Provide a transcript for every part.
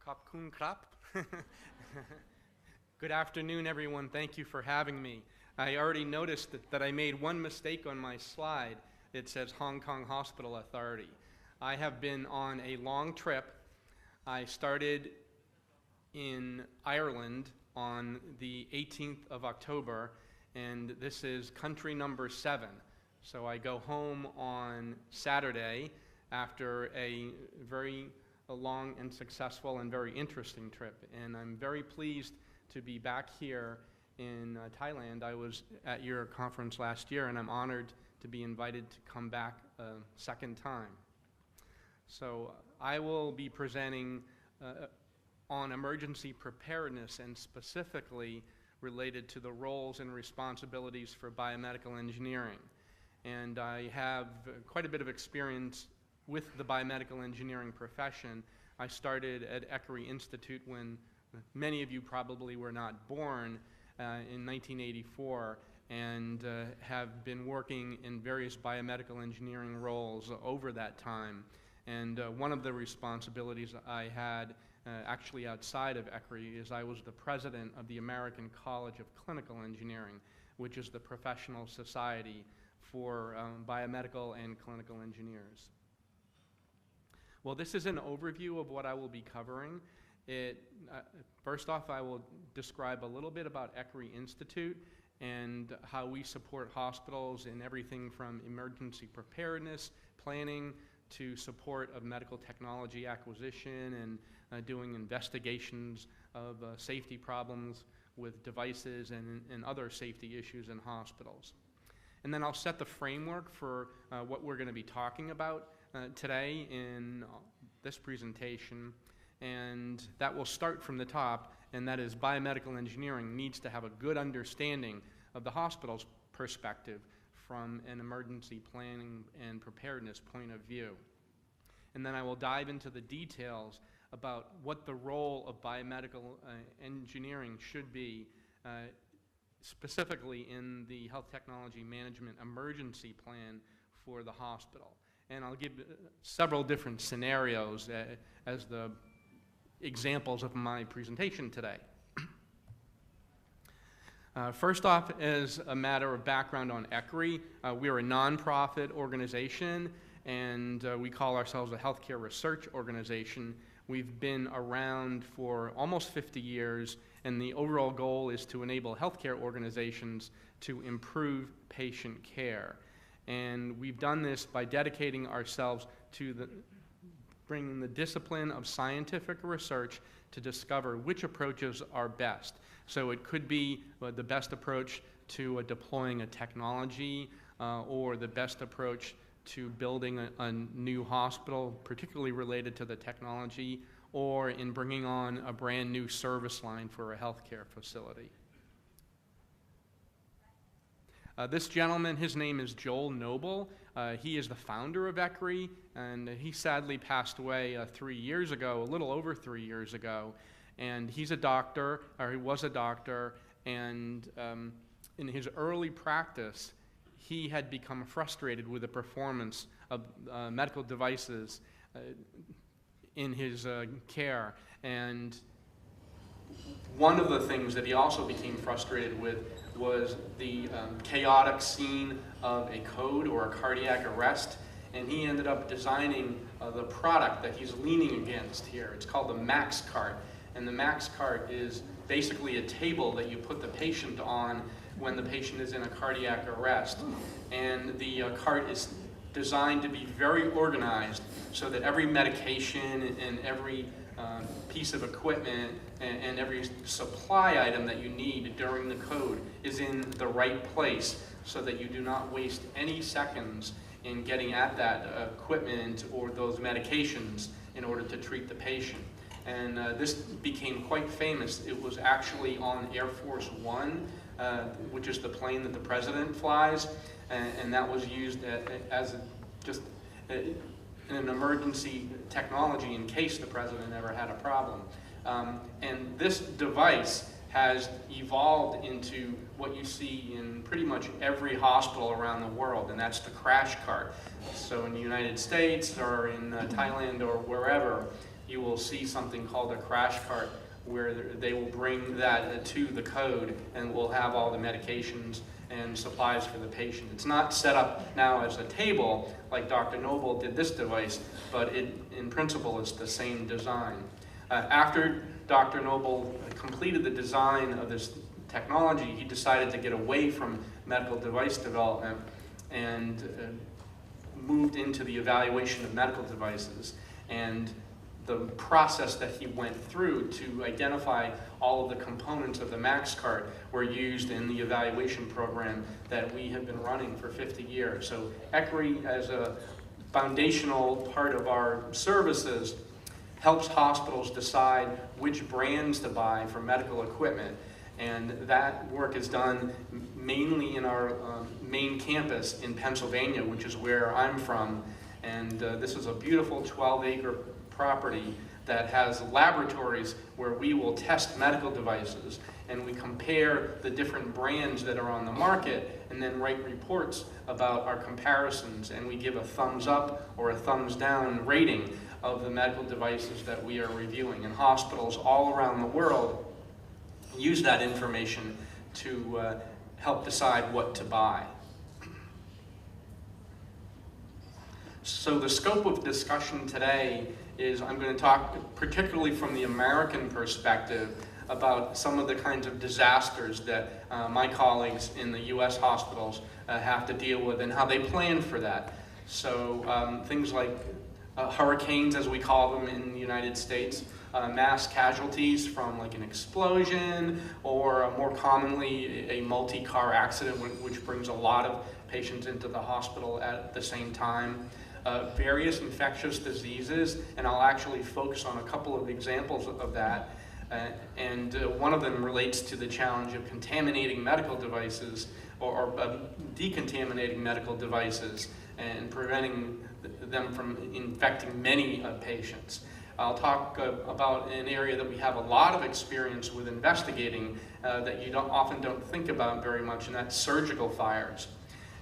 Khop kun krap. Good afternoon, everyone. Thank you for having me. I already noticed that I made one mistake on my slide. It says Hong Kong Hospital Authority. I have been on a long trip. I started in Ireland on the 18th of October, and this is country number 7. So I go home on Saturday after a very long and successful and very interesting trip. And I'm very pleased to be back here in Thailand. I was at your conference last year, and I'm honored to be invited to come back a second time. So I will be presenting on emergency preparedness, and specifically related to the roles and responsibilities for biomedical engineering. And I have quite a bit of experience with the biomedical engineering profession. I started at Eckery Institute when many of you probably were not born in 1984, and have been working in various biomedical engineering roles over that time. And one of the responsibilities I had actually outside of Eckery is I was the president of the American College of Clinical Engineering, which is the professional society for biomedical and clinical engineers. Well, this is an overview of what I will be covering. First off, I will describe a little bit about Eckery Institute and how we support hospitals in everything from emergency preparedness, planning, to support of medical technology acquisition and doing investigations of safety problems with devices and other safety issues in hospitals. And then I'll set the framework for what we're going to be talking about today in this presentation, and that will start from the top, and that is biomedical engineering needs to have a good understanding of the hospital's perspective from an emergency planning and preparedness point of view. And then I will dive into the details about what the role of biomedical engineering should be, specifically in the health technology management emergency plan for the hospital. And I'll give several different scenarios as the examples of my presentation today. First off, as a matter of background on Eckery, we're a nonprofit organization, and we call ourselves a healthcare research organization. We've been around for almost 50 years, and the overall goal is to enable healthcare organizations to improve patient care. And we've done this by dedicating ourselves to bringing the discipline of scientific research to discover which approaches are best. So it could be the best approach to deploying a technology or the best approach to building a new hospital, particularly related to the technology, or in bringing on a brand new service line for a healthcare facility. This gentleman, his name is Joel Noble. He is the founder of Eckery, and he sadly passed away 3 years ago, a little over 3 years ago. And he's a doctor, or he was a doctor, and in his early practice, he had become frustrated with the performance of medical devices in his care. And one of the things that he also became frustrated with was the chaotic scene of a code or a cardiac arrest, and he ended up designing the product that he's leaning against here. It's called the Max Cart, and the Max Cart is basically a table that you put the patient on when the patient is in a cardiac arrest, and the cart is designed to be very organized so that every medication and every piece of equipment and every supply item that you need during the code is in the right place, so that you do not waste any seconds in getting at that equipment or those medications in order to treat the patient. And this became quite famous. It was actually on Air Force One, which is the plane that the president flies, and that was used as just an emergency technology in case the president ever had a problem. And this device has evolved into what you see in pretty much every hospital around the world, and that's the crash cart. So in the United States or in Thailand or wherever, you will see something called a crash cart, where they will bring that to the code and will have all the medications and supplies for the patient. It's not set up now as a table like Dr. Noble did this device, but in principle it's the same design. After Dr. Noble completed the design of this technology, he decided to get away from medical device development and moved into the evaluation of medical devices. And the process that he went through to identify all of the components of the Max cart were used in the evaluation program that we have been running for 50 years. So ECRI, as a foundational part of our services, helps hospitals decide which brands to buy for medical equipment. And that work is done mainly in our main campus in Pennsylvania, which is where I'm from. And this is a beautiful 12-acre property that has laboratories where we will test medical devices, and we compare the different brands that are on the market and then write reports about our comparisons, and we give a thumbs up or a thumbs down rating of the medical devices that we are reviewing. And hospitals all around the world use that information to help decide what to buy. So the scope of discussion today is I'm going to talk particularly from the American perspective about some of the kinds of disasters that my colleagues in the US hospitals have to deal with and how they plan for that. So things like hurricanes, as we call them in the United States, mass casualties from like an explosion, or more commonly a multi-car accident, which brings a lot of patients into the hospital at the same time. Various infectious diseases, and I'll actually focus on a couple of examples of that. And one of them relates to the challenge of contaminating medical devices or decontaminating medical devices and preventing them from infecting many patients. I'll talk about an area that we have a lot of experience with investigating that you often don't think about very much, and that's surgical fires.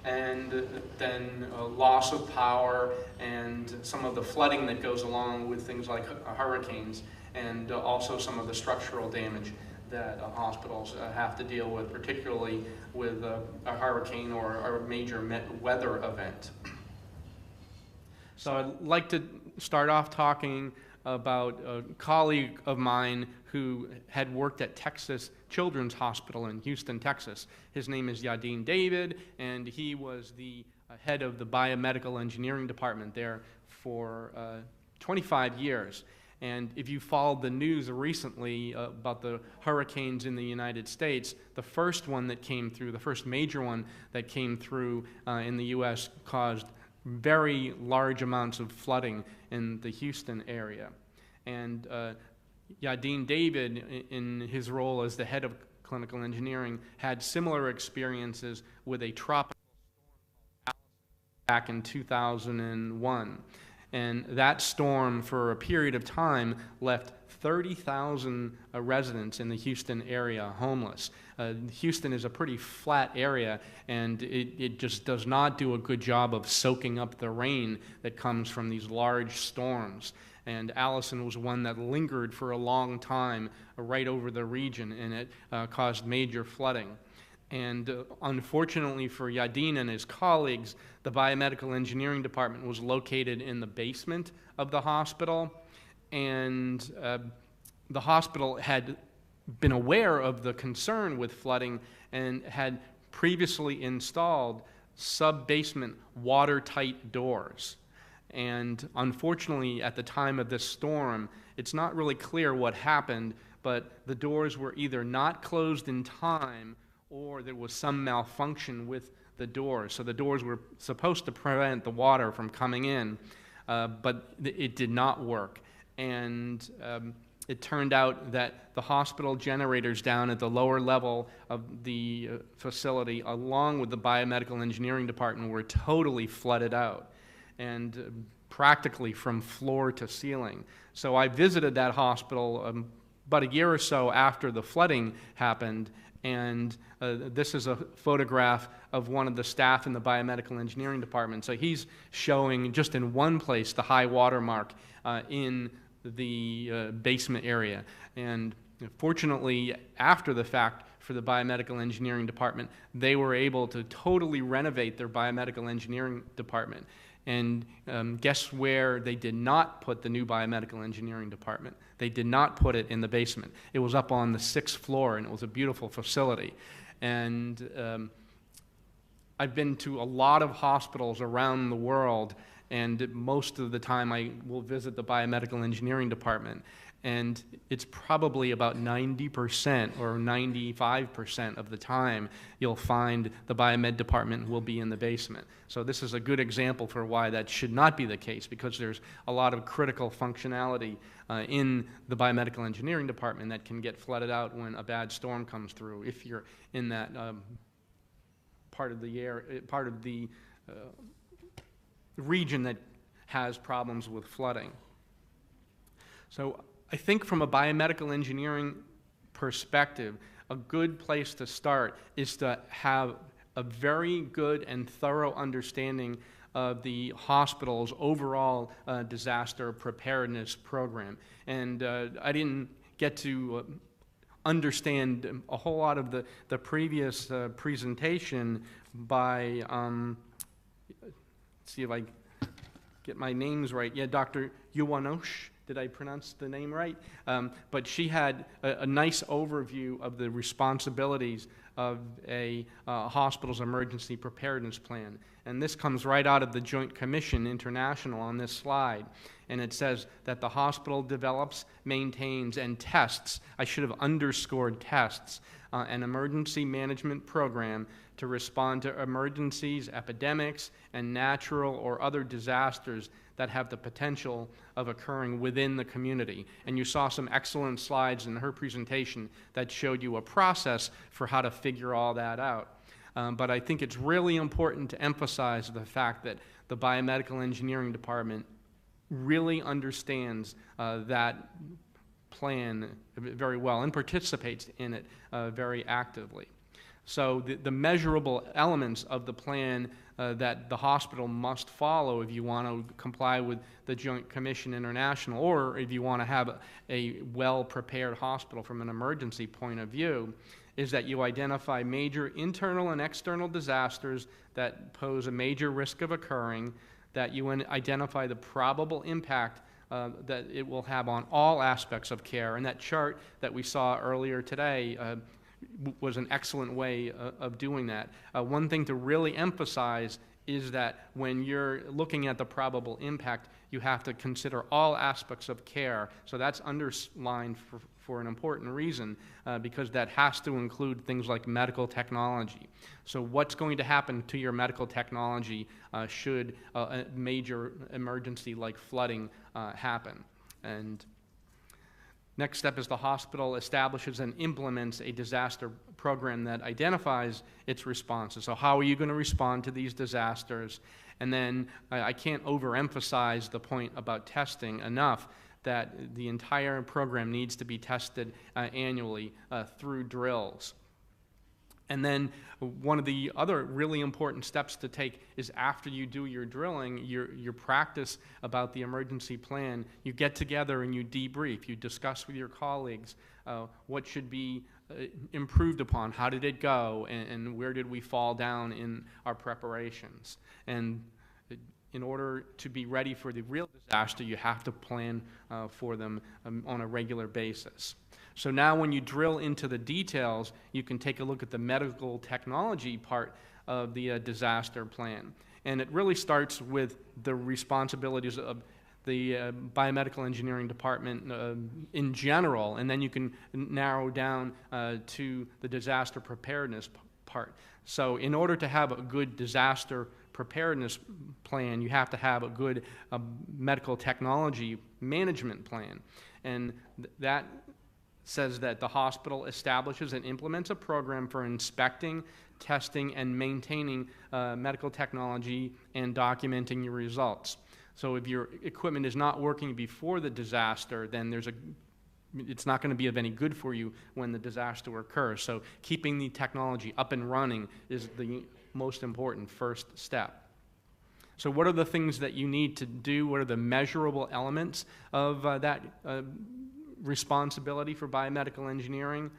And then loss of power and some of the flooding that goes along with things like hurricanes, and also some of the structural damage that hospitals have to deal with, particularly with a hurricane or a major weather event. So I'd like to start off talking about a colleague of mine who had worked at Texas Children's Hospital in Houston, Texas. His name is Yadin David, and he was the head of the biomedical engineering department there for 25 years. And if you followed the news recently about the hurricanes in the United States, the first one that came through, the first major one that came through in the U.S. caused very large amounts of flooding in the Houston area. And Yadin David, in his role as the head of clinical engineering, had similar experiences with a tropical storm back in 2001. And that storm, for a period of time, left 30,000 residents in the Houston area homeless. Houston is a pretty flat area, and it just does not do a good job of soaking up the rain that comes from these large storms. And Allison was one that lingered for a long time right over the region, and it caused major flooding. And unfortunately for Yadin and his colleagues, the biomedical engineering department was located in the basement of the hospital, and the hospital had been aware of the concern with flooding and had previously installed sub-basement watertight doors. And unfortunately, at the time of this storm, it's not really clear what happened, but the doors were either not closed in time or there was some malfunction with the doors. So the doors were supposed to prevent the water from coming in, but it did not work. And it turned out that the hospital generators down at the lower level of the facility, along with the biomedical engineering department, were totally flooded out, and practically from floor to ceiling. So I visited that hospital about a year or so after the flooding happened, and this is a photograph of one of the staff in the biomedical engineering department. So he's showing just in one place the high water mark in the basement area. And fortunately, after the fact, for the biomedical engineering department, they were able to totally renovate their biomedical engineering department. And guess where they did not put the new biomedical engineering department? They did not put it in the basement. It was up on the 6th floor, and it was a beautiful facility. And I've been to a lot of hospitals around the world, and most of the time I will visit the biomedical engineering department. And it's probably about 90% or 95% of the time you'll find the biomed department will be in the basement. So this is a good example for why that should not be the case, because there's a lot of critical functionality in the biomedical engineering department that can get flooded out when a bad storm comes through, if you're in that part of the region that has problems with flooding. So I think from a biomedical engineering perspective, a good place to start is to have a very good and thorough understanding of the hospital's overall disaster preparedness program. And I didn't get to understand a whole lot of the previous presentation by, let's see if I get my names right. Yeah, Dr. Yuwanosh. Did I pronounce the name right? But she had a nice overview of the responsibilities of a hospital's emergency preparedness plan. And this comes right out of the Joint Commission International on this slide. And it says that the hospital develops, maintains, and tests, I should have underscored tests, an emergency management program to respond to emergencies, epidemics, and natural or other disasters that have the potential of occurring within the community. And you saw some excellent slides in her presentation that showed you a process for how to figure all that out. But I think it's really important to emphasize the fact that the biomedical engineering department really understands that plan very well and participates in it very actively. So the measurable elements of the plan that the hospital must follow if you want to comply with the Joint Commission International, or if you want to have a well-prepared hospital from an emergency point of view, is that you identify major internal and external disasters that pose a major risk of occurring, that you identify the probable impact that it will have on all aspects of care. And that chart that we saw earlier today was an excellent way of doing that. One thing to really emphasize is that when you're looking at the probable impact, you have to consider all aspects of care. So that's underlined for an important reason, because that has to include things like medical technology. So what's going to happen to your medical technology should a major emergency like flooding happen? And next step is the hospital establishes and implements a disaster program that identifies its responses. So how are you going to respond to these disasters? And then I can't overemphasize the point about testing enough, that the entire program needs to be tested annually through drills. And then one of the other really important steps to take is after you do your drilling, your practice about the emergency plan, you get together and you debrief. You discuss with your colleagues what should be improved upon, how did it go, and where did we fall down in our preparations. And in order to be ready for the real disaster, you have to plan for them on a regular basis. So now when you drill into the details, you can take a look at the medical technology part of the disaster plan. And it really starts with the responsibilities of the biomedical engineering department in general, and then you can narrow down to the disaster preparedness part. So in order to have a good disaster preparedness plan, you have to have a good medical technology management plan. And that says that the hospital establishes and implements a program for inspecting, testing, and maintaining medical technology and documenting your results. So if your equipment is not working before the disaster, then it's not going to be of any good for you when the disaster occurs. So keeping the technology up and running is the most important first step. So what are the things that you need to do? What are the measurable elements of that responsibility for biomedical engineering?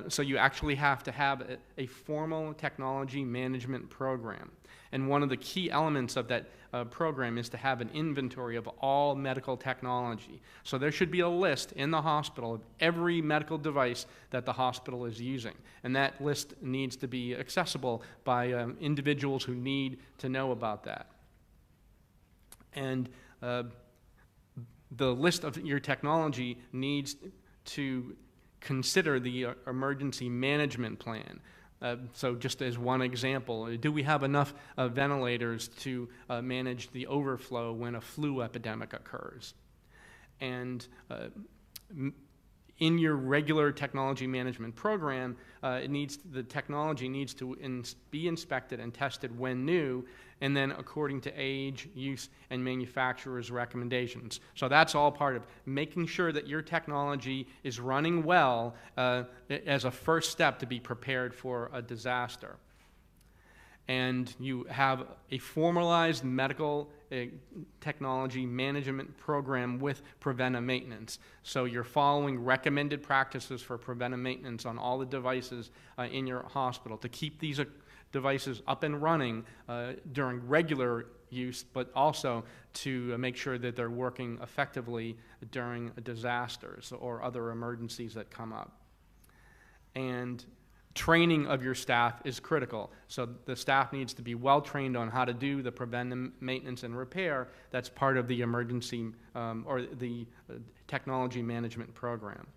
So you actually have to have a formal technology management program. And one of the key elements of that program is to have an inventory of all medical technology. So there should be a list in the hospital of every medical device that the hospital is using. And that list needs to be accessible by individuals who need to know about that. And the list of your technology needs to consider the emergency management plan. So just as one example, do we have enough ventilators to manage the overflow when a flu epidemic occurs? And in your regular technology management program, the technology needs to be inspected and tested when new, and then according to age, use, and manufacturer's recommendations. So that's all part of making sure that your technology is running well as a first step to be prepared for a disaster. And you have a formalized medical technology management program with preventive maintenance. So you're following recommended practices for preventive maintenance on all the devices in your hospital to keep these devices up and running during regular use, but also to make sure that they're working effectively during disasters or other emergencies that come up. And training of your staff is critical. So the staff needs to be well trained on how to do the preventive maintenance and repair. That's part of the emergency or the technology management program.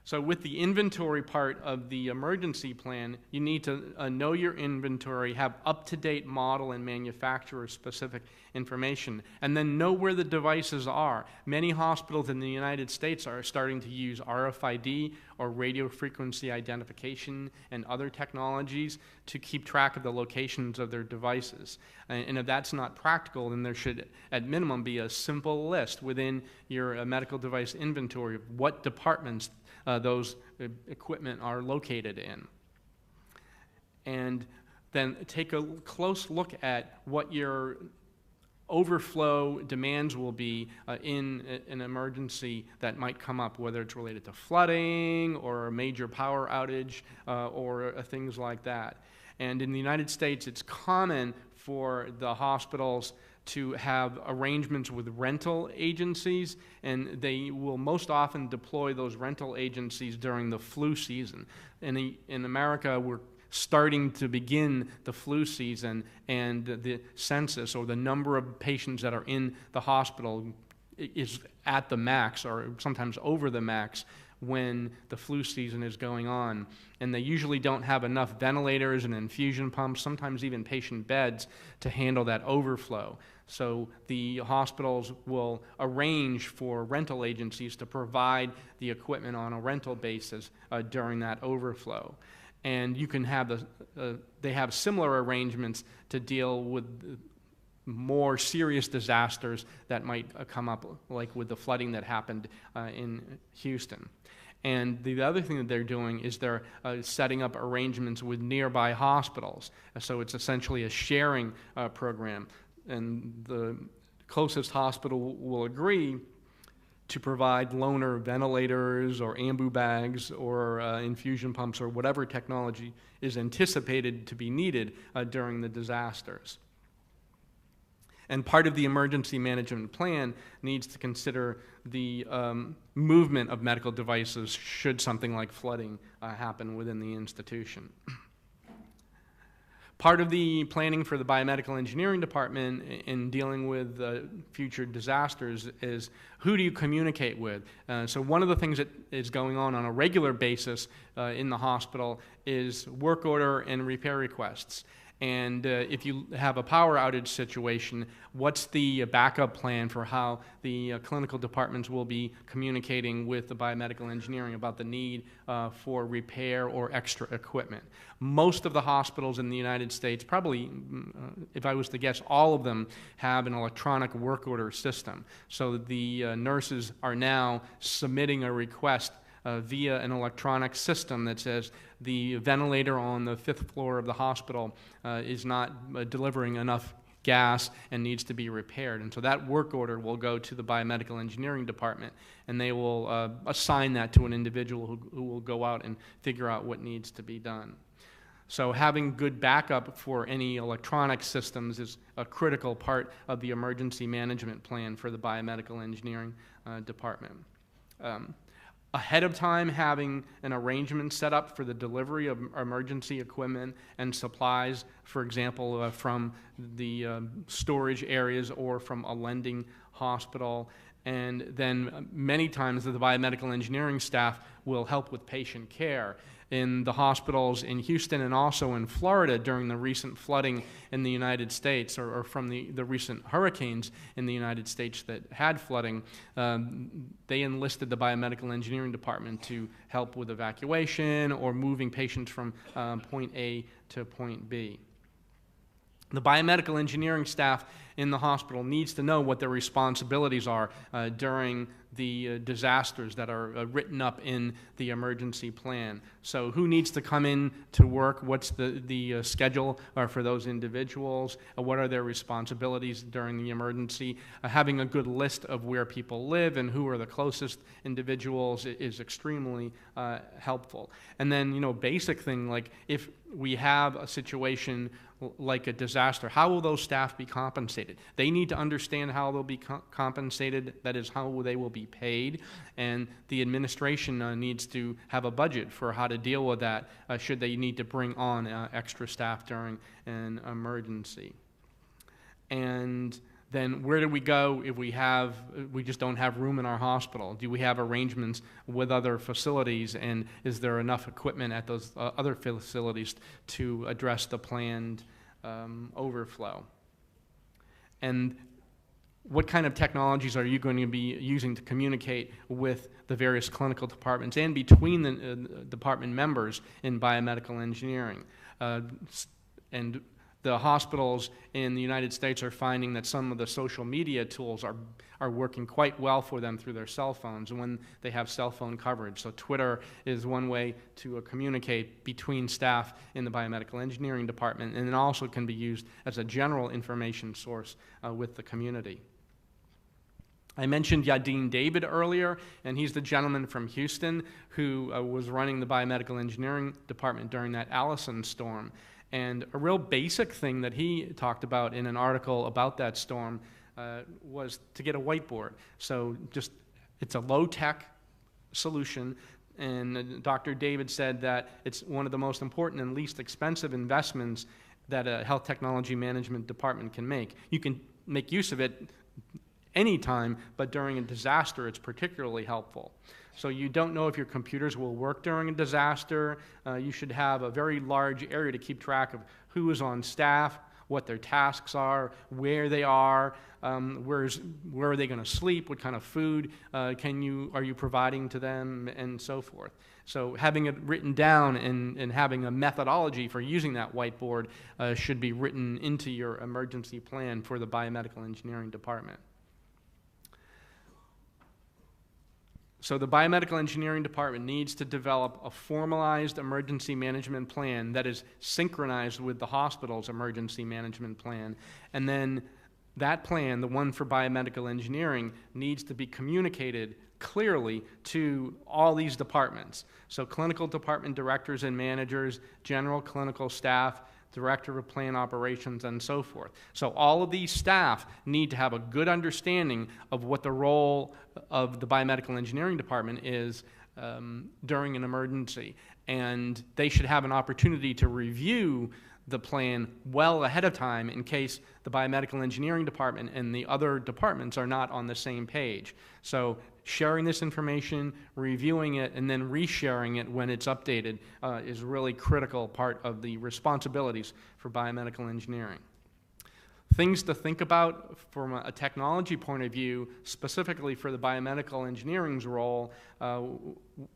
So with the inventory part of the emergency plan, you need to know your inventory, have up-to-date model and manufacturer-specific information, and then know where the devices are. Many hospitals in the United States are starting to use RFID or radio frequency identification and other technologies to keep track of the locations of their devices. And if that's not practical, then there should, at minimum, be a simple list within your medical device inventory of what departments those equipment are located in. And then take a close look at what your overflow demands will be in an emergency that might come up, whether it's related to flooding or a major power outage or things like that. And in the United States, it's common for the hospitals to have arrangements with rental agencies, and they will most often deploy those rental agencies during the flu season. And in America, we're starting to begin the flu season, and the census or the number of patients that are in the hospital is at the max or sometimes over the max when the flu season is going on. And they usually don't have enough ventilators and infusion pumps, sometimes even patient beds, to handle that overflow. So the hospitals will arrange for rental agencies to provide the equipment on a rental basis during that overflow. And you can have they have similar arrangements to deal with more serious disasters that might come up, like with the flooding that happened in Houston. And the other thing that they're doing is they're setting up arrangements with nearby hospitals. So it's essentially a sharing program. And the closest hospital will agree to provide loaner ventilators or ambu bags or infusion pumps or whatever technology is anticipated to be needed during the disasters. And part of the emergency management plan needs to consider the movement of medical devices should something like flooding happen within the institution. Part of the planning for the biomedical engineering department in dealing with future disasters is who do you communicate with? So one of the things that is going on a regular basis in the hospital is work order and repair requests. And if you have a power outage situation, what's the backup plan for how the clinical departments will be communicating with the biomedical engineering about the need for repair or extra equipment? Most of the hospitals in the United States, probably, if I was to guess, all of them have an electronic work order system. So the nurses are now submitting a request via an electronic system that says the ventilator on the 5th floor of the hospital is not delivering enough gas and needs to be repaired. And so that work order will go to the biomedical engineering department, and they will assign that to an individual who will go out and figure out what needs to be done. So having good backup for any electronic systems is a critical part of the emergency management plan for the biomedical engineering department. Ahead of time, having an arrangement set up for the delivery of emergency equipment and supplies, for example, from the storage areas or from a lending hospital. And then many times the biomedical engineering staff will help with patient care. In the hospitals in Houston and also in Florida during the recent flooding in the United States, or from the recent hurricanes in the United States that had flooding, they enlisted the biomedical engineering department to help with evacuation or moving patients from point A to point B. The biomedical engineering staff in the hospital needs to know what their responsibilities are during the disasters that are written up in the emergency plan. So who needs to come in to work? What's the schedule for those individuals? What are their responsibilities during the emergency? Having a good list of where people live and who are the closest individuals is extremely helpful. And then, basic thing like if we have a situation like a disaster, how will those staff be compensated? They need to understand how they'll be compensated, that is, how they will be paid, and the administration needs to have a budget for how to deal with that should they need to bring on extra staff during an emergency. And then where do we go if we just don't have room in our hospital? Do we have arrangements with other facilities, and is there enough equipment at those other facilities to address the planned overflow? And what kind of technologies are you going to be using to communicate with the various clinical departments and between the department members in biomedical engineering? And the hospitals in the United States are finding that some of the social media tools are working quite well for them through their cell phones when they have cell phone coverage. So Twitter is one way to communicate between staff in the biomedical engineering department, and it also can be used as a general information source with the community. I mentioned Yadin David earlier, and he's the gentleman from Houston who was running the biomedical engineering department during that Allison storm. And a real basic thing that he talked about in an article about that storm was to get a whiteboard. So it's a low-tech solution, and Dr. David said that it's one of the most important and least expensive investments that a health technology management department can make. You can make use of it anytime, but during a disaster, it's particularly helpful. So you don't know if your computers will work during a disaster. You should have a very large area to keep track of who is on staff, what their tasks are, where they are, where are they going to sleep, what kind of food are you providing to them, and so forth. So having it written down and having a methodology for using that whiteboard should be written into your emergency plan for the biomedical engineering department. So the biomedical engineering department needs to develop a formalized emergency management plan that is synchronized with the hospital's emergency management plan. And then that plan, the one for biomedical engineering, needs to be communicated clearly to all these departments. So clinical department directors and managers, general clinical staff, director of plant operations, and so forth. So all of these staff need to have a good understanding of what the role of the biomedical engineering department is during an emergency. And they should have an opportunity to review the plan well ahead of time in case the biomedical engineering department and the other departments are not on the same page. So sharing this information, reviewing it, and then resharing it when it's updated is really critical part of the responsibilities for biomedical engineering. Things to think about from a technology point of view, specifically for the biomedical engineering's role,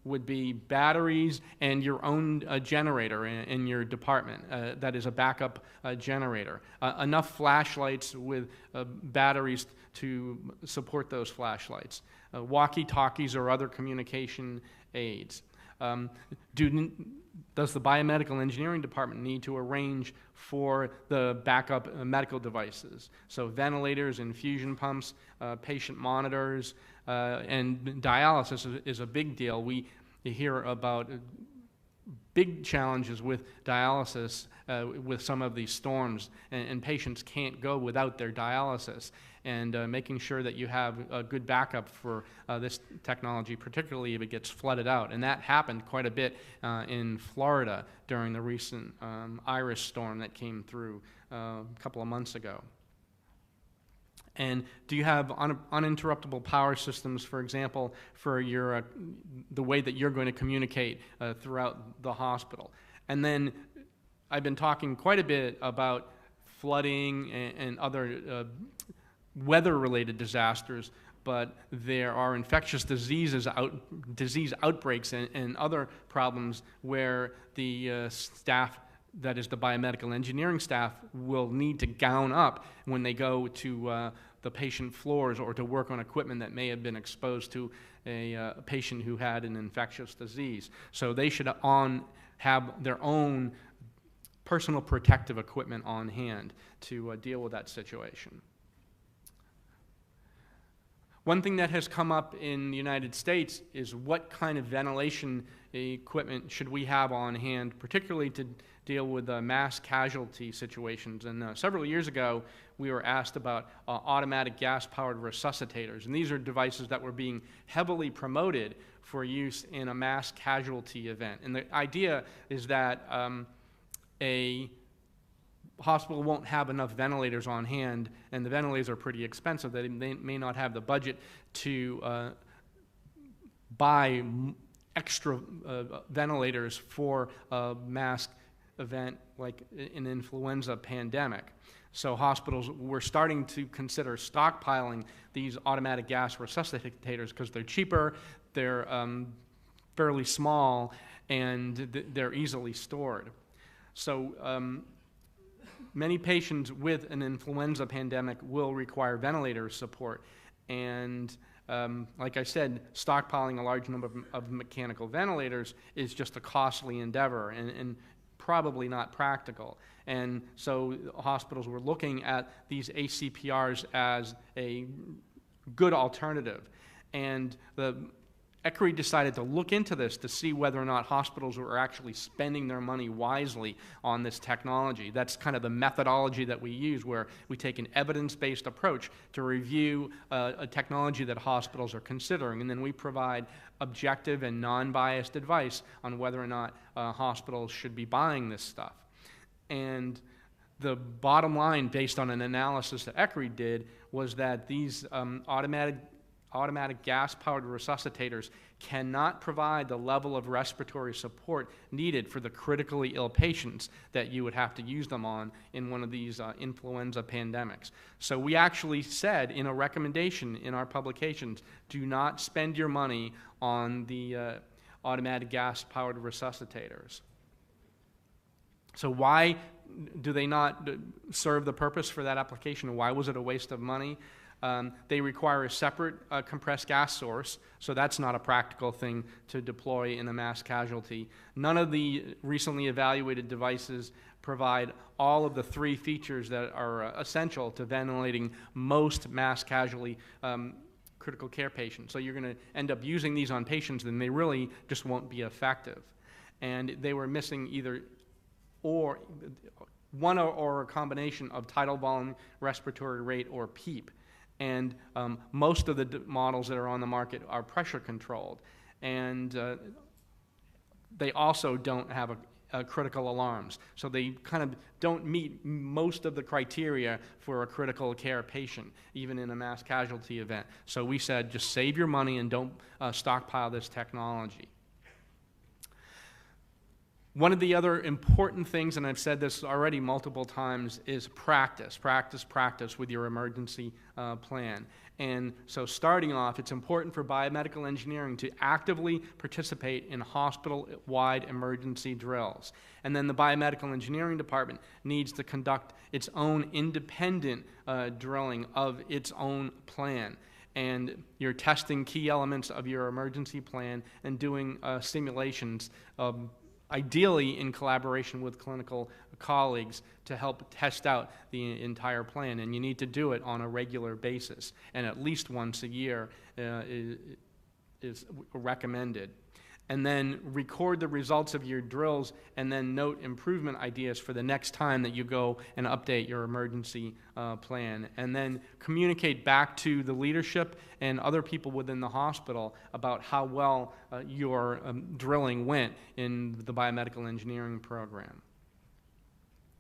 would be batteries and your own generator in your department. That is a backup generator. Enough flashlights with batteries to support those flashlights. Walkie-talkies or other communication aids. Does the biomedical engineering department need to arrange for the backup medical devices? So ventilators, infusion pumps, patient monitors, and dialysis is a big deal. We hear about big challenges with dialysis with some of these storms, and patients can't go without their dialysis. And making sure that you have a good backup for this technology, particularly if it gets flooded out. And that happened quite a bit in Florida during the recent Iris storm that came through a couple of months ago. And do you have uninterruptible power systems, for example, for your the way that you're going to communicate throughout the hospital? And then I've been talking quite a bit about flooding and other weather-related disasters, but there are infectious disease outbreaks and other problems where the staff, that is the biomedical engineering staff, will need to gown up when they go to the patient floors or to work on equipment that may have been exposed to a patient who had an infectious disease. So they should have their own personal protective equipment on hand to deal with that situation. One thing that has come up in the United States is what kind of ventilation equipment should we have on hand, particularly to deal with mass casualty situations. And several years ago, we were asked about automatic gas-powered resuscitators. And these are devices that were being heavily promoted for use in a mass casualty event. And the idea is that a hospital won't have enough ventilators on hand, and the ventilators are pretty expensive. They may not have the budget to buy extra ventilators for a mass event like an influenza pandemic. So hospitals were starting to consider stockpiling these automatic gas resuscitators because they're cheaper, they're fairly small, and they're easily stored. So many patients with an influenza pandemic will require ventilator support. And like I said, stockpiling a large number of mechanical ventilators is just a costly endeavor and probably not practical. And so hospitals were looking at these ACPRs as a good alternative. And the ECRI decided to look into this to see whether or not hospitals were actually spending their money wisely on this technology. That's kind of the methodology that we use, where we take an evidence-based approach to review a technology that hospitals are considering, and then we provide objective and non-biased advice on whether or not hospitals should be buying this stuff. And the bottom line, based on an analysis that ECRI did, was that these automatic gas-powered resuscitators cannot provide the level of respiratory support needed for the critically ill patients that you would have to use them on in one of these influenza pandemics. So we actually said in a recommendation in our publications, do not spend your money on the automatic gas-powered resuscitators. So why do they not serve the purpose for that application? Why was it a waste of money? They require a separate compressed gas source, so that's not a practical thing to deploy in a mass casualty. None of the recently evaluated devices provide all of the three features that are essential to ventilating most mass casualty critical care patients. So you're going to end up using these on patients, and they really just won't be effective. And they were missing either one or a combination of tidal volume, respiratory rate, or PEEP. And most of the models that are on the market are pressure controlled. And they also don't have critical alarms. So they kind of don't meet most of the criteria for a critical care patient, even in a mass casualty event. So we said, just save your money and don't stockpile this technology. One of the other important things, and I've said this already multiple times, is practice with your emergency plan. And so starting off, it's important for biomedical engineering to actively participate in hospital-wide emergency drills. And then the biomedical engineering department needs to conduct its own independent drilling of its own plan. And you're testing key elements of your emergency plan and doing simulations, ideally in collaboration with clinical colleagues, to help test out the entire plan. And you need to do it on a regular basis, and at least once a year is recommended. And then record the results of your drills, and then note improvement ideas for the next time that you go and update your emergency plan. And then communicate back to the leadership and other people within the hospital about how well your drilling went in the biomedical engineering program.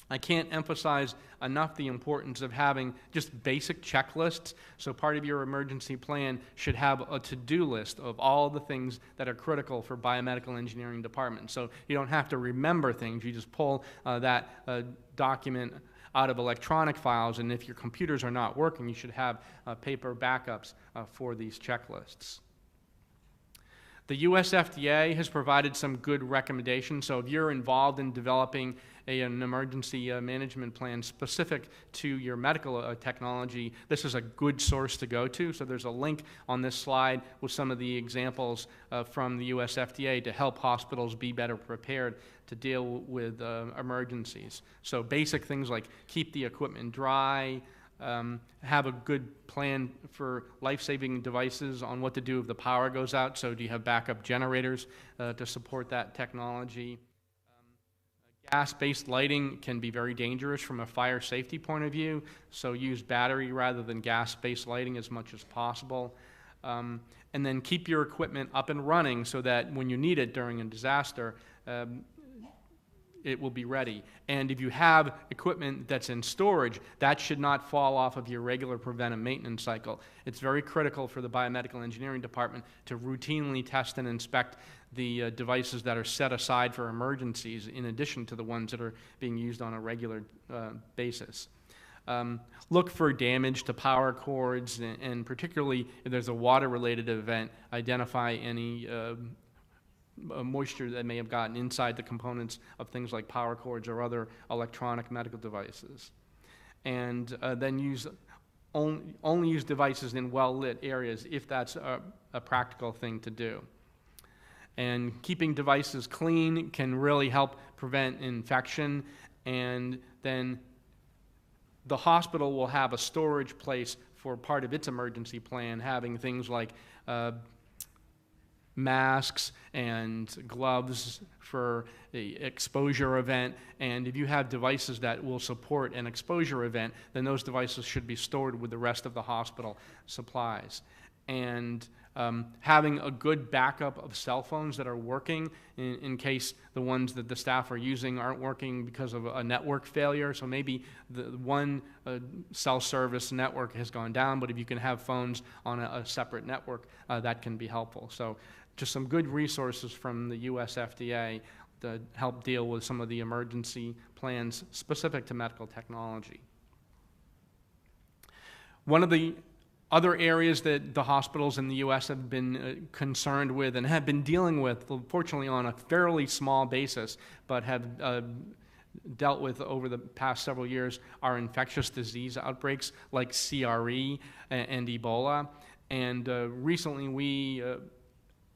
I can't emphasize enough the importance of having just basic checklists. So part of your emergency plan should have a to-do list of all the things that are critical for biomedical engineering department. So you don't have to remember things. You just pull that document out of electronic files, and if your computers are not working, you should have paper backups for these checklists. The US FDA has provided some good recommendations. So if you're involved in developing an emergency management plan specific to your medical technology, this is a good source to go to. So there's a link on this slide with some of the examples from the US FDA to help hospitals be better prepared to deal with emergencies. So basic things like keep the equipment dry, have a good plan for life-saving devices on what to do if the power goes out. So do you have backup generators to support that technology? Gas-based lighting can be very dangerous from a fire safety point of view, so use battery rather than gas-based lighting as much as possible. And then keep your equipment up and running so that when you need it during a disaster, it will be ready. And if you have equipment that's in storage, that should not fall off of your regular preventive maintenance cycle. It's very critical for the biomedical engineering department to routinely test and inspect the devices that are set aside for emergencies, in addition to the ones that are being used on a regular basis. Look for damage to power cords, and particularly if there's a water-related event, identify any moisture that may have gotten inside the components of things like power cords or other electronic medical devices. And then only use devices in well-lit areas if that's a practical thing to do. And keeping devices clean can really help prevent infection. And then the hospital will have a storage place for part of its emergency plan, having things like masks and gloves for the exposure event. And if you have devices that will support an exposure event, then those devices should be stored with the rest of the hospital supplies. And having a good backup of cell phones that are working in case the ones that the staff are using aren't working because of a network failure. So maybe the one cell service network has gone down, but if you can have phones on a separate network, that can be helpful. So just some good resources from the US FDA to help deal with some of the emergency plans specific to medical technology. One of the other areas that the hospitals in the U.S. have been concerned with and have been dealing with, fortunately on a fairly small basis, but have dealt with over the past several years, are infectious disease outbreaks like CRE and Ebola. And recently we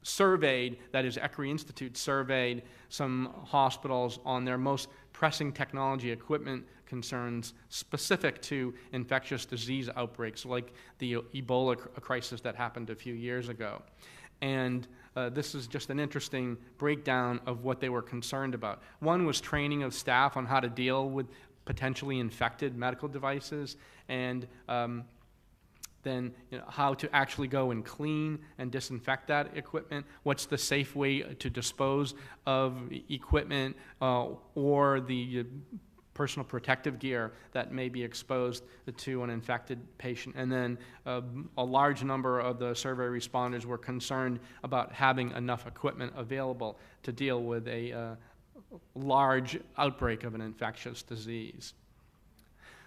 surveyed, that is, ECRI Institute surveyed some hospitals on their most pressing technology equipment concerns specific to infectious disease outbreaks like the Ebola crisis that happened a few years ago. And this is just an interesting breakdown of what they were concerned about. One was training of staff on how to deal with potentially infected medical devices, and then how to actually go and clean and disinfect that equipment. What's the safe way to dispose of equipment or the personal protective gear that may be exposed to an infected patient. And then a large number of the survey responders were concerned about having enough equipment available to deal with a large outbreak of an infectious disease.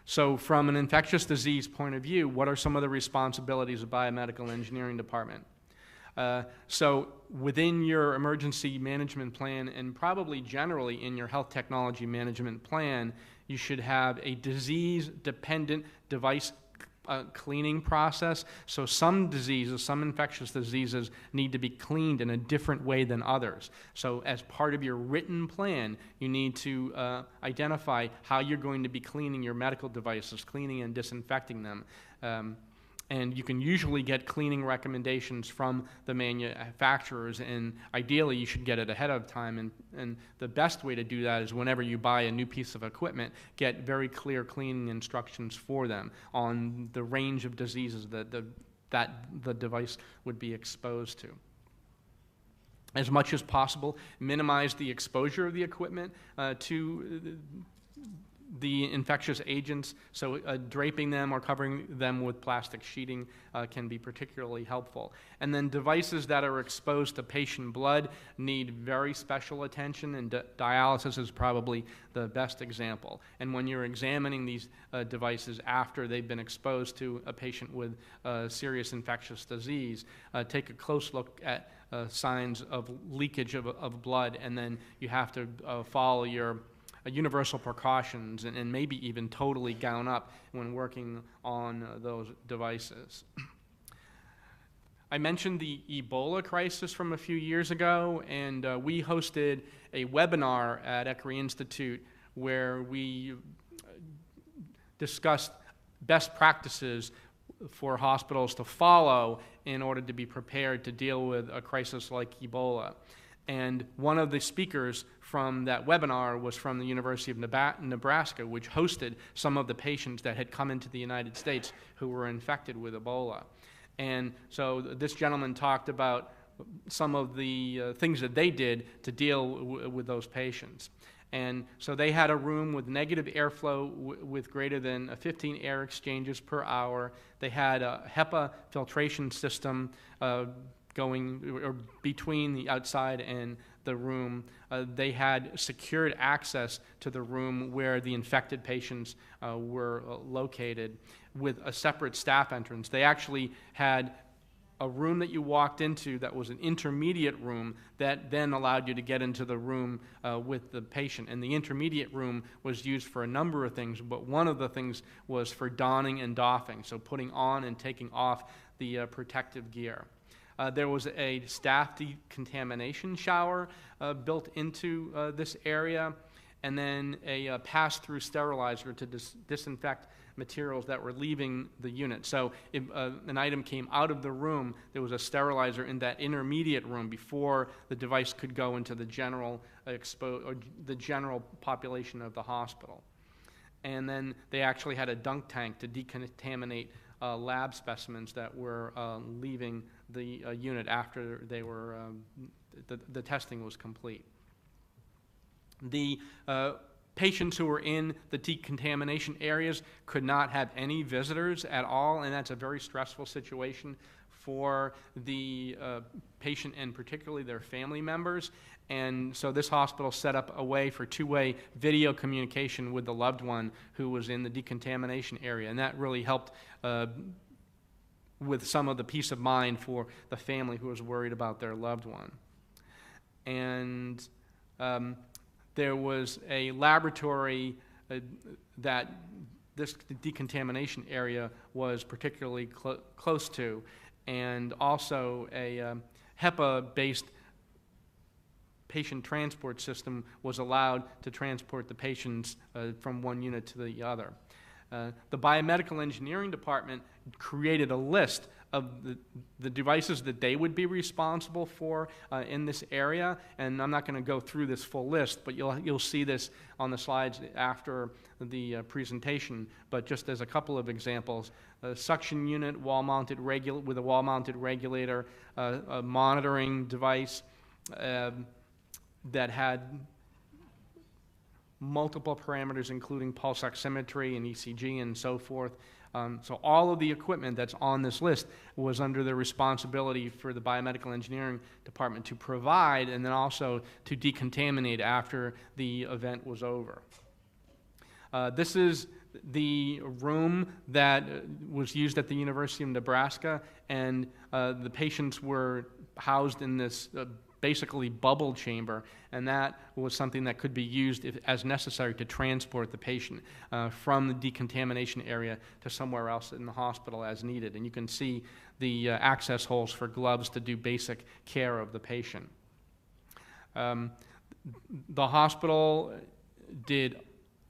So from an infectious disease point of view, what are some of the responsibilities of biomedical engineering department? So within your emergency management plan, and probably generally in your health technology management plan, you should have a disease-dependent device cleaning process. So some diseases, some infectious diseases need to be cleaned in a different way than others. So as part of your written plan, you need to identify how you're going to be cleaning your medical devices, cleaning and disinfecting them. And you can usually get cleaning recommendations from the manufacturers, and ideally you should get it ahead of time. And the best way to do that is whenever you buy a new piece of equipment, get very clear cleaning instructions for them on the range of diseases that the device would be exposed to. As much as possible, minimize the exposure of the equipment to the infectious agents, so draping them or covering them with plastic sheeting can be particularly helpful. And then devices that are exposed to patient blood need very special attention, and dialysis is probably the best example. And when you're examining these devices after they've been exposed to a patient with serious infectious disease, take a close look at signs of leakage of blood, and then you have to follow your universal precautions and maybe even totally gown up when working on those devices. I mentioned the Ebola crisis from a few years ago, and we hosted a webinar at Eckery Institute where we discussed best practices for hospitals to follow in order to be prepared to deal with a crisis like Ebola. And one of the speakers from that webinar was from the University of Nebraska, which hosted some of the patients that had come into the United States who were infected with Ebola. And so this gentleman talked about some of the things that they did to deal with those patients. And so they had a room with negative airflow with greater than 15 air exchanges per hour. They had a HEPA filtration system going or between the outside and the room. They had secured access to the room where the infected patients were located with a separate staff entrance. They actually had a room that you walked into that was an intermediate room that then allowed you to get into the room with the patient. And the intermediate room was used for a number of things, but one of the things was for donning and doffing, so putting on and taking off the protective gear. There was a staff decontamination shower built into this area, and then a pass-through sterilizer to disinfect materials that were leaving the unit. So if an item came out of the room, there was a sterilizer in that intermediate room before the device could go into the general the general population of the hospital. And then they actually had a dunk tank to decontaminate lab specimens that were leaving the unit after they were the testing was complete. The patients who were in the decontamination areas could not have any visitors at all, and that's a very stressful situation for the patient and particularly their family members. And so this hospital set up a way for two-way video communication with the loved one who was in the decontamination area, and that really helped with some of the peace of mind for the family who was worried about their loved one. And there was a laboratory that this decontamination area was particularly close to, and also a HEPA-based patient transport system was allowed to transport the patients from one unit to the other. The biomedical engineering department created a list of the devices that they would be responsible for in this area, and I'm not going to go through this full list, but you'll see this on the slides after the presentation. But just as a couple of examples, a suction unit with a wall-mounted regulator, a monitoring device that had multiple parameters including pulse oximetry and ECG and so forth, So all of the equipment that's on this list was under the responsibility for the biomedical engineering department to provide and then also to decontaminate after the event was over. This is the room that was used at the University of Nebraska, and the patients were housed in this basically bubble chamber, and that was something that could be used as necessary to transport the patient from the decontamination area to somewhere else in the hospital as needed. And you can see the access holes for gloves to do basic care of the patient. The hospital did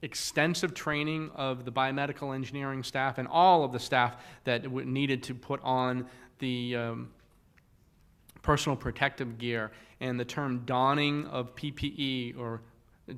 extensive training of the biomedical engineering staff and all of the staff that needed to put on the personal protective gear, and the term donning of PPE, or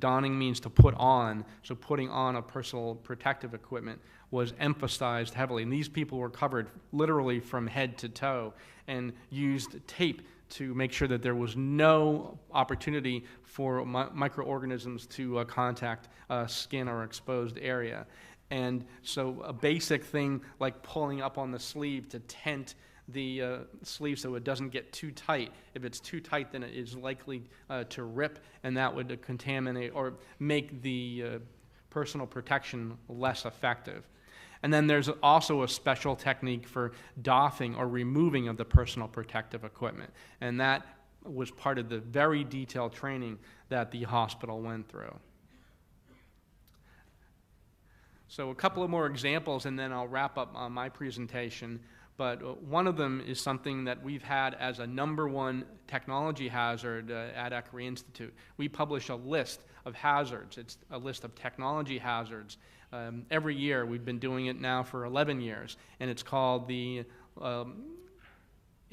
donning means to put on, so putting on a personal protective equipment, was emphasized heavily. And these people were covered literally from head to toe and used tape to make sure that there was no opportunity for microorganisms to contact skin or exposed area. And so a basic thing like pulling up on the sleeve to tent the sleeve so it doesn't get too tight. If it's too tight, then it is likely to rip, and that would contaminate or make the personal protection less effective. And then there's also a special technique for doffing or removing of the personal protective equipment, and that was part of the very detailed training that the hospital went through. So a couple of more examples, and then I'll wrap up my presentation. But one of them is something that we've had as a #1 technology hazard at Eckery Institute. We publish a list of hazards. It's a list of technology hazards. Every year, we've been doing it now for 11 years, and it's called the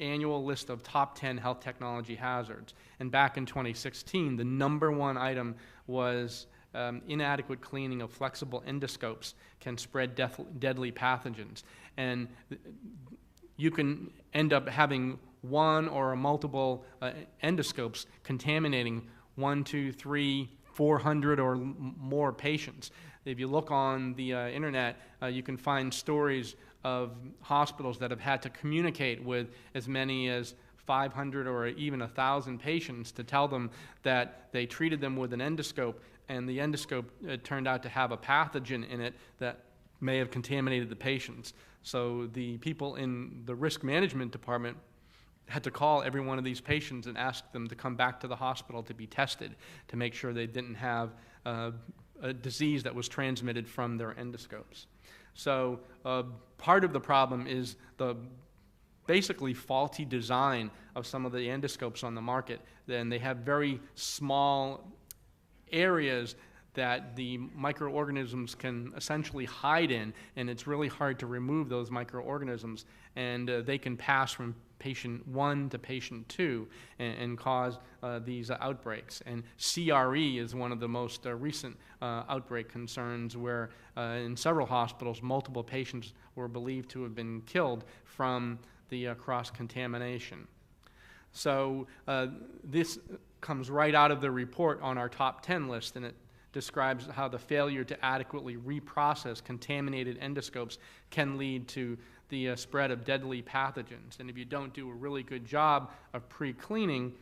Annual List of Top 10 Health Technology Hazards. And back in 2016, the #1 item was inadequate cleaning of flexible endoscopes can spread deadly pathogens. And you can end up having one or multiple endoscopes contaminating 1, 2, 3, 400 or more patients. If you look on the internet, you can find stories of hospitals that have had to communicate with as many as 500 or even 1,000 patients to tell them that they treated them with an endoscope, and the endoscope turned out to have a pathogen in it that may have contaminated the patients. So the people in the risk management department had to call every one of these patients and ask them to come back to the hospital to be tested to make sure they didn't have a disease that was transmitted from their endoscopes. So part of the problem is the basically faulty design of some of the endoscopes on the market. Then they have very small areas that the microorganisms can essentially hide in, and it's really hard to remove those microorganisms, and they can pass from patient 1 to patient 2 and cause these outbreaks. And CRE is one of the most recent outbreak concerns where in several hospitals multiple patients were believed to have been killed from the cross-contamination. So this comes right out of the report on our top 10 list, and it describes how the failure to adequately reprocess contaminated endoscopes can lead to the spread of deadly pathogens. And if you don't do a really good job of pre-cleaning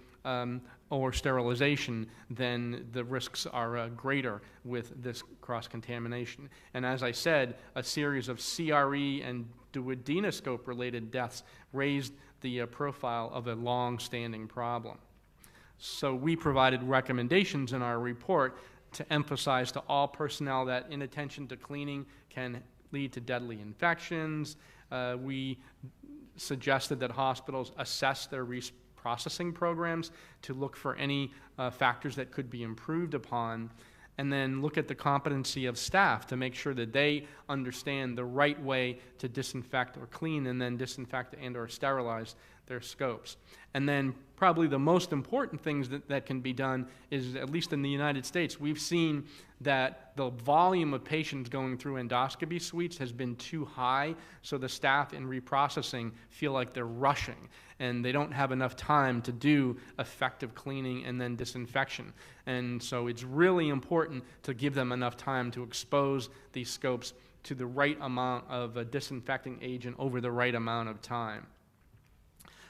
or sterilization, then the risks are greater with this cross-contamination. And as I said, a series of CRE and duodenoscope-related deaths raised the profile of a long-standing problem. So we provided recommendations in our report to emphasize to all personnel that inattention to cleaning can lead to deadly infections. We suggested that hospitals assess their reprocessing programs to look for any factors that could be improved upon, and then look at the competency of staff to make sure that they understand the right way to disinfect or clean and then disinfect and or sterilize their scopes. And then probably the most important things that can be done is, at least in the United States, we've seen that the volume of patients going through endoscopy suites has been too high, so the staff in reprocessing feel like they're rushing and they don't have enough time to do effective cleaning and then disinfection. And so it's really important to give them enough time to expose these scopes to the right amount of a disinfecting agent over the right amount of time.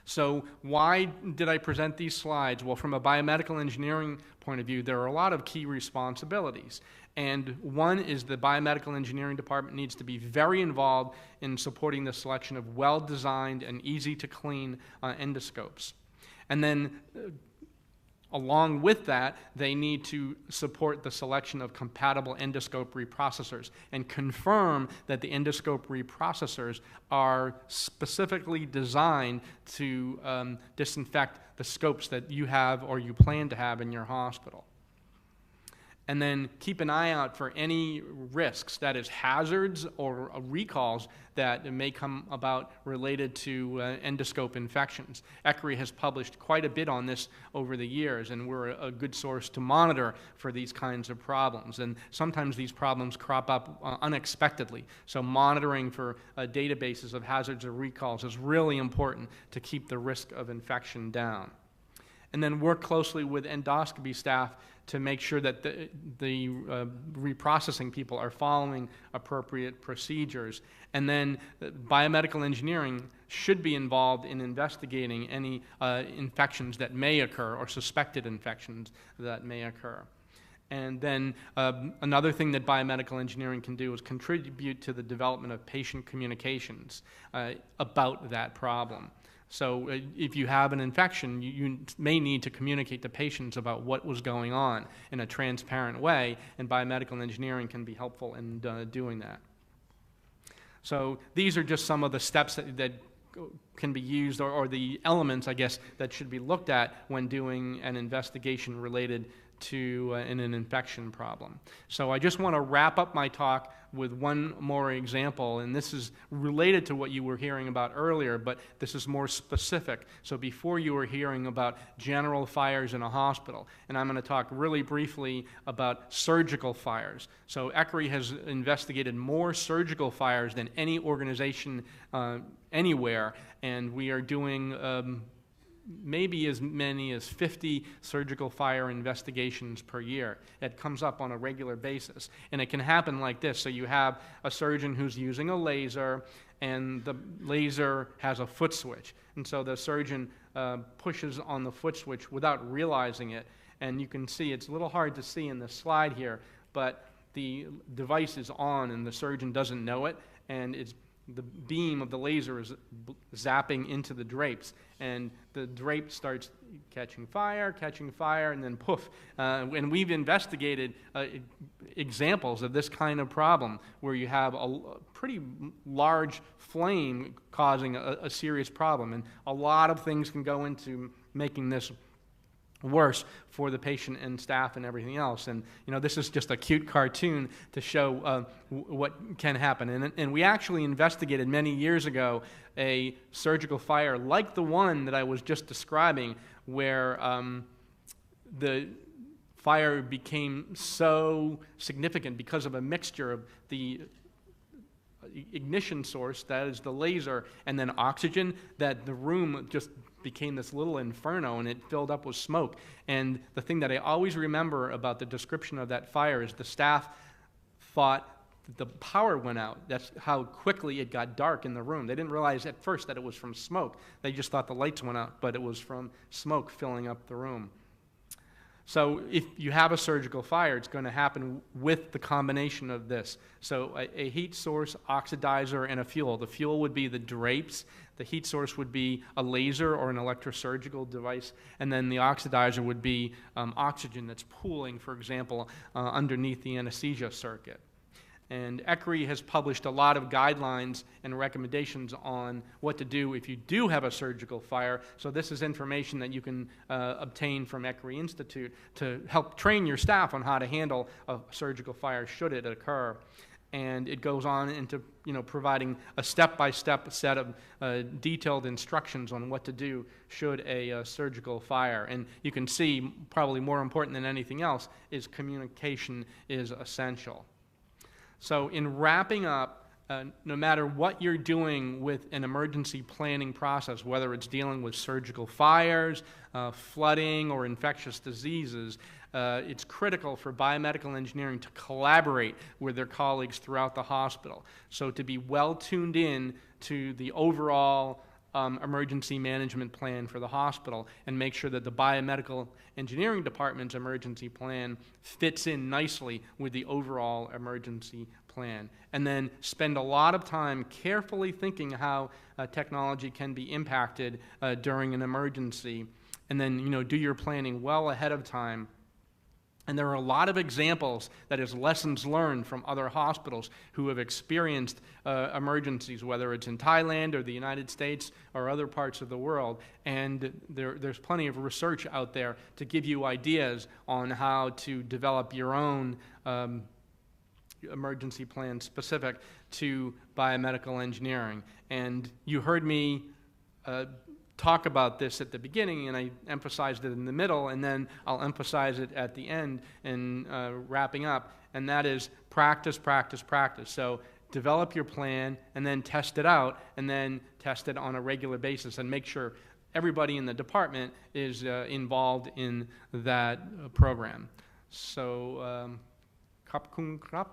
So why did I present these slides? Well, from a biomedical engineering point of view, there are a lot of key responsibilities. And one is the biomedical engineering department needs to be very involved in supporting the selection of well-designed and easy-to-clean endoscopes. And then along with that, they need to support the selection of compatible endoscope reprocessors and confirm that the endoscope reprocessors are specifically designed to disinfect the scopes that you have or you plan to have in your hospital. And then keep an eye out for any risks, that is hazards or recalls that may come about related to endoscope infections. ECRI has published quite a bit on this over the years, and we're a good source to monitor for these kinds of problems. And sometimes these problems crop up unexpectedly. So monitoring for databases of hazards or recalls is really important to keep the risk of infection down. And then work closely with endoscopy staff to make sure that the reprocessing people are following appropriate procedures. And then biomedical engineering should be involved in investigating any infections that may occur or suspected infections that may occur. And then another thing that biomedical engineering can do is contribute to the development of patient communications about that problem. So if you have an infection, you may need to communicate to patients about what was going on in a transparent way, and biomedical engineering can be helpful in doing that. So these are just some of the steps that can be used, or the elements, I guess, that should be looked at when doing an investigation related to an infection problem. So I just want to wrap up my talk with one more example, and this is related to what you were hearing about earlier, but this is more specific. So before you were hearing about general fires in a hospital, and I'm going to talk really briefly about surgical fires. So ECRI has investigated more surgical fires than any organization anywhere, and we are doing maybe as many as 50 surgical fire investigations per year. It comes up on a regular basis. And it can happen like this. So you have a surgeon who's using a laser, and the laser has a foot switch. And so the surgeon pushes on the foot switch without realizing it. And you can see, it's a little hard to see in the slide here, but the device is on and the surgeon doesn't know it, and the beam of the laser is zapping into the drapes, and the drape starts catching fire, and then poof. And we've investigated examples of this kind of problem where you have a pretty large flame causing a serious problem, and a lot of things can go into making this worse for the patient and staff and everything else. And this is just a cute cartoon to show what can happen. And we actually investigated many years ago a surgical fire like the one that I was just describing, where the fire became so significant because of a mixture of the ignition source, that is the laser, and then oxygen, that the room just became this little inferno, and it filled up with smoke. And the thing that I always remember about the description of that fire is the staff thought that the power went out. That's how quickly it got dark in the room. They didn't realize at first that it was from smoke. They just thought the lights went out, but it was from smoke filling up the room. So if you have a surgical fire, it's going to happen with the combination of this. So a heat source, oxidizer, and a fuel. The fuel would be the drapes. The heat source would be a laser or an electrosurgical device. And then the oxidizer would be oxygen that's pooling, for example, underneath the anesthesia circuit. And ECRI has published a lot of guidelines and recommendations on what to do if you do have a surgical fire. So this is information that you can obtain from ECRI Institute to help train your staff on how to handle a surgical fire should it occur. And it goes on into providing a step-by-step set of detailed instructions on what to do should a surgical fire. And you can see, probably more important than anything else, is communication is essential. So in wrapping up, no matter what you're doing with an emergency planning process, whether it's dealing with surgical fires, flooding, or infectious diseases, it's critical for biomedical engineering to collaborate with their colleagues throughout the hospital. So to be well tuned in to the overall emergency management plan for the hospital and make sure that the biomedical engineering department's emergency plan fits in nicely with the overall emergency plan. And then spend a lot of time carefully thinking how technology can be impacted during an emergency. And then, do your planning well ahead of time. And there are a lot of examples, that is, lessons learned from other hospitals who have experienced emergencies, whether it's in Thailand or the United States or other parts of the world. And there's plenty of research out there to give you ideas on how to develop your own emergency plan specific to biomedical engineering. And you heard me talk about this at the beginning, and I emphasized it in the middle, and then I'll emphasize it at the end in wrapping up, and that is practice, practice, practice. So develop your plan, and then test it out, and then test it on a regular basis, and make sure everybody in the department is involved in that program. So, ขอบคุณครับ